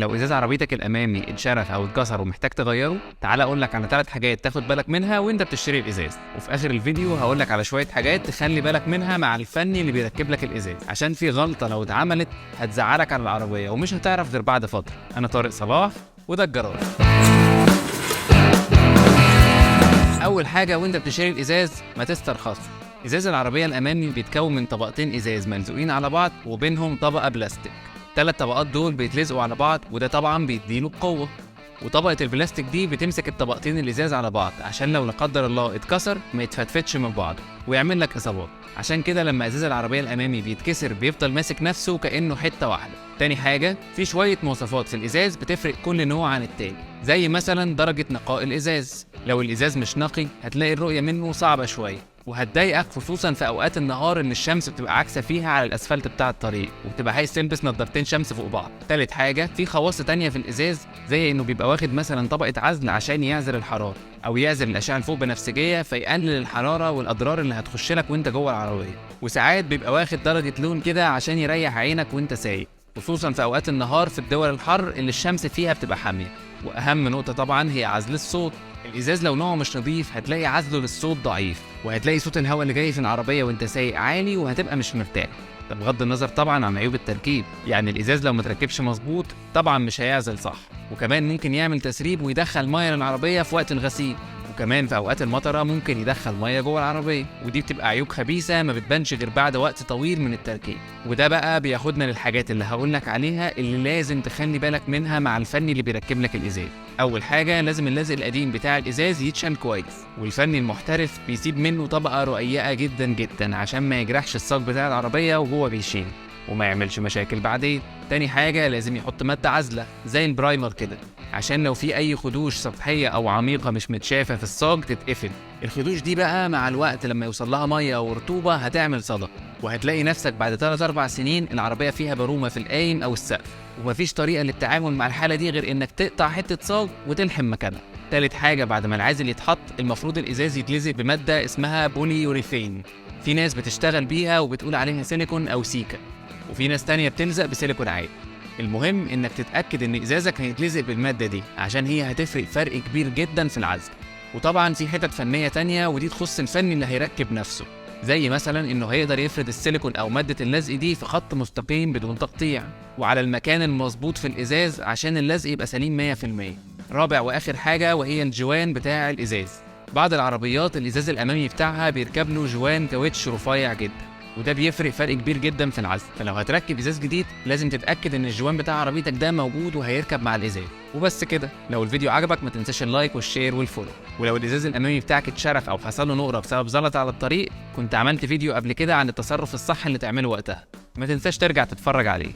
لو ازاز عربيتك الامامي اتشرخ او اتكسر ومحتاج تغيره، تعال اقول لك على 3 حاجات تاخد بالك منها وانت بتشتري الازاز، وفي اخر الفيديو هقول لك على شويه حاجات تخلي بالك منها مع الفني اللي بيركب لك الازاز، عشان في غلطه لو اتعملت هتزعلك على العربيه ومش هتعرف غير بعد فتره. انا طارق صلاح وده الجراج. اول حاجه وانت بتشتري الازاز ما تسترخصش. ازاز العربيه الامامي بيتكون من طبقتين ازاز ملزوقين على بعض وبينهم طبقه بلاستيك. 3 طبقات دول بيتلزقوا على بعض وده طبعا بيديله قوه، وطبقه البلاستيك دي بتمسك الطبقتين الازاز على بعض عشان لو لا قدر الله اتكسر ما يتفتفتش من بعض ويعمل لك اصابات. عشان كده لما ازاز العربيه الامامي بيتكسر بيفضل ماسك نفسه كانه حته واحده. تاني حاجه، في شويه مواصفات في الازاز بتفرق كل نوع عن التاني، زي مثلا درجه نقاء الازاز. لو الازاز مش نقي هتلاقي الرؤيه منه صعبه شويه وهتضايقك، خصوصا في اوقات النهار ان الشمس بتبقى عاكسه فيها على الاسفلت بتاع الطريق وبتبقى عايز تلبس نضارتين شمس فوق بعض. تالت حاجه، في خواص تانية في الازاز زي انه بيبقى واخد مثلا طبقه عزل عشان يعزل الحراره او يعزل الاشعه الفوق بنفسجيه فيقلل الحراره والاضرار اللي هتخش لك وانت جوه العربيه. وساعات بيبقى واخد درجه لون كده عشان يريح عينك وانت سايق، خصوصا في اوقات النهار في الدول الحر اللي الشمس فيها بتبقى حاميه. واهم نقطه طبعا هي عزل الصوت. الازاز لو نوعه مش نظيف هتلاقي عزله للصوت ضعيف، وهتلاقي صوت الهواء اللي جاي في العربيه وانت سايق عالي وهتبقى مش مرتاح. ده بغض النظر طبعا عن عيوب التركيب، يعني الازاز لو متركبش مظبوط طبعا مش هيعزل صح، وكمان ممكن يعمل تسريب ويدخل ميه للعربيه في وقت الغسيل، وكمان في اوقات المطره ممكن يدخل ميه جوه العربيه، ودي بتبقى عيوب خبيثه ما بتبانش غير بعد وقت طويل من التركيب. وده بقى بياخدنا للحاجات اللي هقول لك عليها اللي لازم تخلي بالك منها مع الفني اللي بيركب لك الازاز. اول حاجه، لازم اللزق القديم بتاع الازاز يتشال كويس، والفني المحترف بيسيب منه طبقه رقيقه جدا جدا عشان ما يجرحش الصاج بتاع العربيه وهو بيشيل وما يعملش مشاكل بعدين. تاني حاجه، لازم يحط ماده عازله زي البرايمر كده عشان لو في اي خدوش سطحيه او عميقه مش متشافه في الصاج تتقفل. الخدوش دي بقى مع الوقت لما يوصل لها ميه او رطوبه هتعمل صدى، وهتلاقي نفسك بعد 3-4 سنين العربيه فيها برومه في القايم او السقف، ومفيش طريقه للتعامل مع الحاله دي غير انك تقطع حته صاج وتلحم مكانها. تالت حاجه، بعد ما العازل يتحط المفروض الازاز يتلزق بماده اسمها بولي يوريثين. في ناس بتشتغل بيها وبتقول عليها سيليكون او سيكا، وفي ناس تانية بتلزق بسيليكون عادي. المهم انك تتاكد ان ازازك هيتلزق بالماده دي عشان هي هتفرق فرق كبير جدا في العزل. وطبعا في حتت فنيه تانية ودي تخص الفني اللي هيركب نفسه، زي مثلا انه هيقدر يفرد السيليكون او ماده اللزق دي في خط مستقيم بدون تقطيع وعلى المكان المظبوط في الازاز عشان اللزق يبقى سليم 100%. رابع واخر حاجه وهي الجوان بتاع الازاز. بعض العربيات الازاز الامامي بتاعها بيركب له جوان كاوتش رفيع جدا، وده بيفرق فرق كبير جدا في العزل. فلو هتركب ازاز جديد لازم تتاكد ان الجوان بتاع عربيتك ده موجود وهيركب مع الازاز. وبس كده. لو الفيديو عجبك ما تنساش اللايك والشير والفولو، ولو الازاز الامامي بتاعك اتشرخ او حصل له نقره بسبب زلط على الطريق كنت عملت فيديو قبل كده عن التصرف الصح اللي تعمله وقتها، ما تنساش ترجع تتفرج عليه.